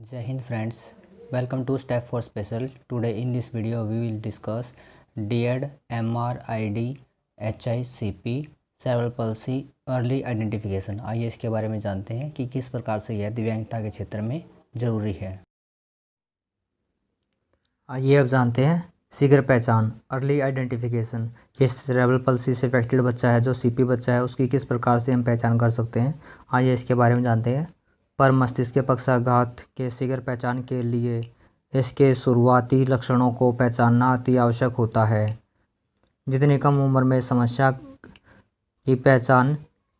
Jai Hind friends, welcome to Step 4 Special. Today in this video we will discuss DID, MRID, HICP, cerebral palsy, early identification. आइए इसके बारे में जानते हैं कि किस प्रकार से यह दिव्यांगता के क्षेत्र में ज़रूरी है। आइए अब जानते हैं शीघ्र पहचान अर्ली आइडेंटिफिकेशन। किस सेरेब्रल पल्सी से अफेक्टेड बच्चा है, जो सीपी बच्चा है, उसकी किस प्रकार से हम पहचान कर सकते हैं। आइए इसके बारे में जानते हैं। पर मस्तिष्क के पक्षाघात के शीघ्र पहचान के लिए इसके शुरुआती लक्षणों को पहचानना अति आवश्यक होता है। जितनी कम उम्र में समस्या की पहचान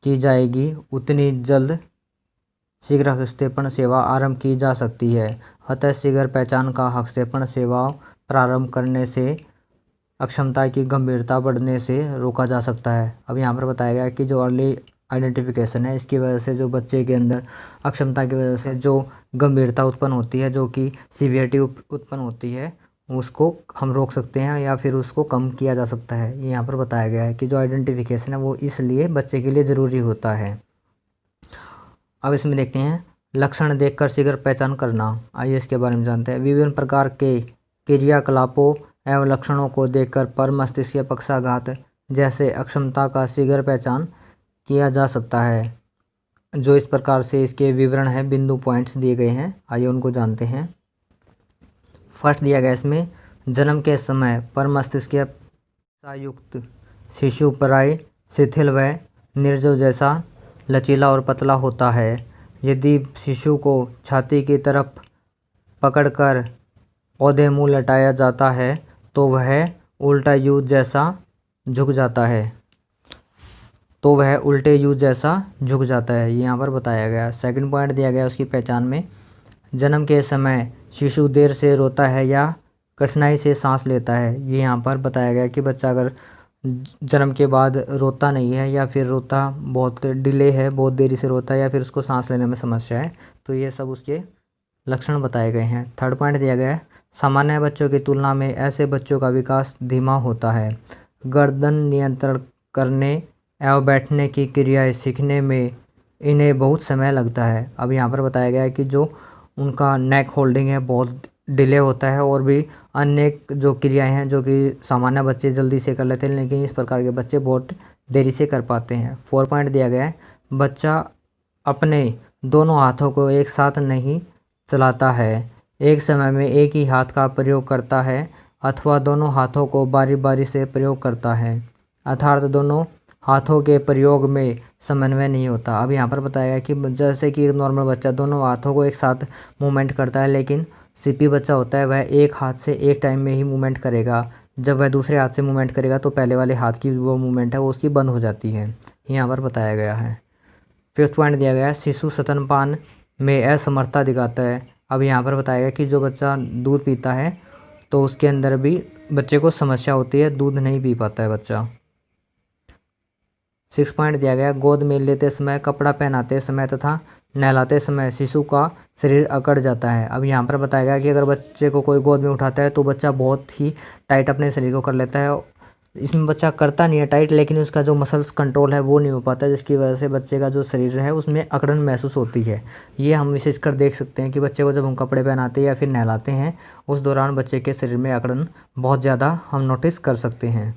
की जाएगी, उतनी जल्द शीघ्र हस्तक्षेपण सेवा आरंभ की जा सकती है। अतः शीघ्र पहचान का हस्तक्षेपण सेवा प्रारंभ करने से अक्षमता की गंभीरता बढ़ने से रोका जा सकता है। अब यहाँ पर बताया गया है कि जो अर्ली आइडेंटिफिकेशन है, इसकी वजह से जो बच्चे के अंदर अक्षमता की वजह से जो गंभीरता उत्पन्न होती है, जो कि सीवियरिटी उत्पन्न होती है, उसको हम रोक सकते हैं या फिर उसको कम किया जा सकता है। ये यहाँ पर बताया गया है कि जो आइडेंटिफिकेशन है वो इसलिए बच्चे के लिए ज़रूरी होता है। अब इसमें देखते हैं लक्षण देखकर शीघ्र पहचान करना। आइए इसके बारे में जानते हैं। विभिन्न प्रकार के क्रियाकलापों एवं लक्षणों को देखकर पर मस्तिष्कीय पक्षाघात जैसे अक्षमता का शीघ्र पहचान किया जा सकता है। जो इस प्रकार से इसके विवरण हैं, बिंदु पॉइंट्स दिए गए हैं। आइए उनको जानते हैं। फर्स्ट दिया गया इसमें, जन्म के समय पर मस्तिष्कीय युक्त शिशु प्राय शिथिल व निर्जीव जैसा लचीला और पतला होता है। यदि शिशु को छाती की तरफ पकड़कर पौधे मुंह लटाया जाता है तो वह उल्टे यू जैसा झुक जाता है। ये यहाँ पर बताया गया। सेकंड पॉइंट दिया गया उसकी पहचान में, जन्म के समय शिशु देर से रोता है या कठिनाई से सांस लेता है। ये यहाँ पर बताया गया कि बच्चा अगर जन्म के बाद रोता नहीं है या फिर रोता बहुत डिले है, बहुत देरी से रोता है या फिर उसको सांस लेने में समस्या है, तो ये सब उसके लक्षण बताए गए हैं। थर्ड पॉइंट दिया गया है, सामान्य बच्चों की तुलना में ऐसे बच्चों का विकास धीमा होता है। गर्दन नियंत्रण करने एवं बैठने की क्रियाएं सीखने में इन्हें बहुत समय लगता है। अब यहाँ पर बताया गया है कि जो उनका नेक होल्डिंग है बहुत डिले होता है, और भी अन्य जो क्रियाएं हैं जो कि सामान्य बच्चे जल्दी से कर लेते हैं, लेकिन इस प्रकार के बच्चे बहुत देरी से कर पाते हैं। 4 पॉइंट दिया गया है, बच्चा अपने दोनों हाथों को एक साथ नहीं चलाता है, एक समय में एक ही हाथ का प्रयोग करता है अथवा दोनों हाथों को बारी बारी से प्रयोग करता है, अर्थात दोनों हाथों के प्रयोग में समन्वय नहीं होता। अब यहाँ पर बताया गया कि जैसे कि एक नॉर्मल बच्चा दोनों हाथों को एक साथ मूवमेंट करता है, लेकिन सीपी बच्चा होता है वह एक हाथ से एक टाइम में ही मूवमेंट करेगा। जब वह दूसरे हाथ से मूवमेंट करेगा तो पहले वाले हाथ की वो मूवमेंट है वो उसकी बंद हो जाती है। यहाँ पर बताया गया है। 5th पॉइंट दिया गया है, शिशु स्तनपान में असमर्थता दिखाता है। अब यहाँ पर बताया गया कि जो बच्चा दूध पीता है तो उसके अंदर भी बच्चे को समस्या होती है, दूध नहीं पी पाता है बच्चा। 6 पॉइंट दिया गया, गोद में लेते समय, कपड़ा पहनाते समय तथा नहलाते समय शिशु का शरीर अकड़ जाता है। अब यहाँ पर बताया गया कि अगर बच्चे को कोई गोद में उठाता है तो बच्चा बहुत ही टाइट अपने शरीर को कर लेता है। इसमें बच्चा करता नहीं है टाइट, लेकिन उसका जो मसल्स कंट्रोल है वो नहीं हो पाता, जिसकी वजह से बच्चे का जो शरीर है उसमें अकड़न महसूस होती है। ये हम विशेषकर देख सकते हैं कि बच्चे को जब हम कपड़े पहनाते हैं या फिर नहलाते हैं उस दौरान बच्चे के शरीर में अकड़न बहुत ज़्यादा हम नोटिस कर सकते हैं।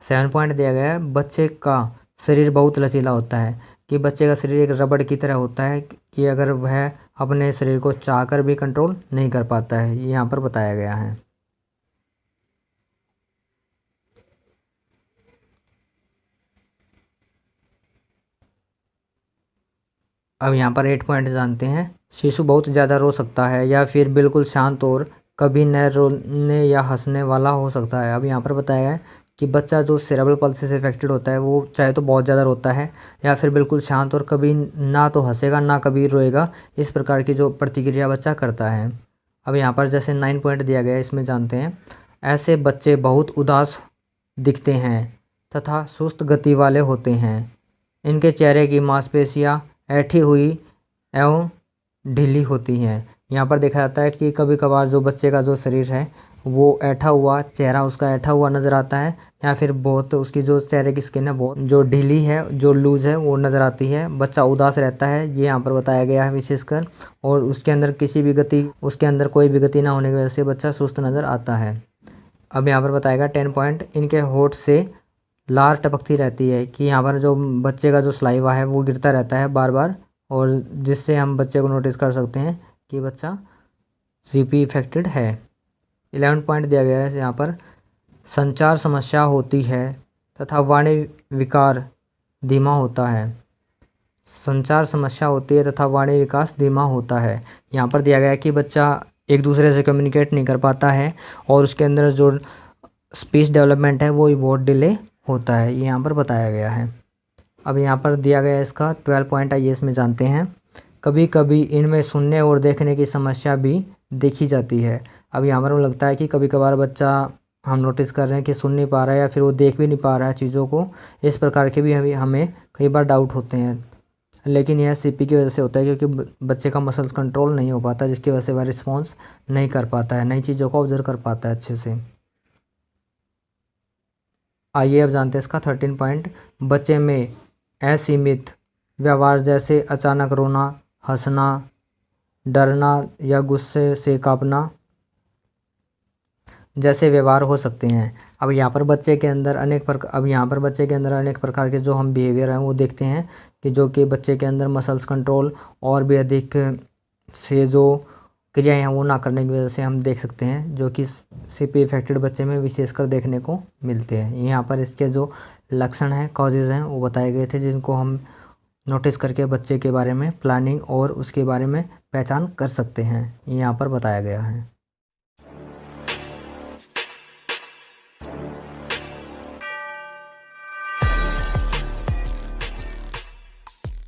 7 पॉइंट दिया गया है, बच्चे का शरीर बहुत लचीला होता है, कि बच्चे का शरीर एक रबड़ की तरह होता है कि अगर वह अपने शरीर को चाहकर भी कंट्रोल नहीं कर पाता है। ये यहाँ पर बताया गया है। अब यहाँ पर 8 पॉइंट जानते हैं। शिशु बहुत ज़्यादा रो सकता है या फिर बिल्कुल शांत और कभी न रोने या हंसने वाला हो सकता है। अब यहाँ पर बताया गया है कि बच्चा जो सेरेब्रल पल्सी से अफेक्टेड होता है वो चाहे तो बहुत ज़्यादा रोता है या फिर बिल्कुल शांत और कभी ना तो हंसेगा ना कभी रोएगा, इस प्रकार की जो प्रतिक्रिया बच्चा करता है। अब यहाँ पर जैसे 9 पॉइंट दिया गया है, इसमें जानते हैं, ऐसे बच्चे बहुत उदास दिखते हैं तथा सुस्त गति वाले होते हैं। इनके चेहरे की मांसपेशियाँ ऐठी हुई एवं ढीली होती हैं। यहाँ पर देखा जाता है कि कभी कभार जो बच्चे का जो शरीर है वो ऐठा हुआ, चेहरा उसका ऐठा हुआ नज़र आता है, या फिर बहुत उसकी जो चेहरे की स्किन है बहुत जो ढीली है, जो लूज़ है वो नज़र आती है। बच्चा उदास रहता है, ये यहाँ पर बताया गया है विशेषकर। और उसके अंदर उसके अंदर कोई भी गति ना होने की वजह से बच्चा सुस्त नज़र आता है। अब यहाँ पर बताएगा 10 पॉइंट, इनके होठ से लार टपकती रहती है, कि यहाँ पर जो बच्चे का जो सलाइवा है वो गिरता रहता है बार बार, और जिससे हम बच्चे को नोटिस कर सकते हैं कि बच्चा सीपी इफेक्टेड है। 11 पॉइंट दिया गया है यहाँ पर, संचार समस्या होती है तथा वाणी विकार धीमा होता है। संचार समस्या होती है तथा वाणी विकास धीमा होता है। यहाँ पर दिया गया है कि बच्चा एक दूसरे से कम्युनिकेट नहीं कर पाता है, और उसके अंदर जो स्पीच डेवलपमेंट है वो भी बहुत डिले होता है, ये यहाँ पर बताया गया है। अब यहाँ पर दिया गया है इसका 12 पॉइंट, आइए इसमें जानते हैं। कभी कभी इनमें सुनने और देखने की समस्या भी देखी जाती है। अब यहाँ पर लगता है कि कभी कभार बच्चा हम नोटिस कर रहे हैं कि सुन नहीं पा रहा है या फिर वो देख भी नहीं पा रहा है चीज़ों को, इस प्रकार के भी हमें कई बार डाउट होते हैं। लेकिन यह सीपी की वजह से होता है, क्योंकि बच्चे का मसल्स कंट्रोल नहीं हो पाता, जिसकी वजह से वह रिस्पॉन्स नहीं कर पाता है, नई चीज़ों को ऑब्जर्व कर पाता है अच्छे से। आइए अब जानते हैं इसका 13 पॉइंट। बच्चे में असीमित व्यवहार जैसे अचानक रोना, हंसना, डरना या गुस्से से कांपना जैसे व्यवहार हो सकते हैं। अब यहाँ पर बच्चे के अंदर अनेक प्रकार के जो हम बिहेवियर हैं वो देखते हैं, कि जो कि बच्चे के अंदर मसल्स कंट्रोल और भी अधिक से जो क्रियाएं हैं वो ना करने की वजह से हम देख सकते हैं, जो कि सीपी इफेक्टेड बच्चे में विशेषकर देखने को मिलते हैं। यहाँ पर इसके जो लक्षण हैं, कॉजेज़ हैं, वो बताए गए थे, जिनको हम नोटिस करके बच्चे के बारे में प्लानिंग और उसके बारे में पहचान कर सकते हैं, ये यहाँ पर बताया गया है।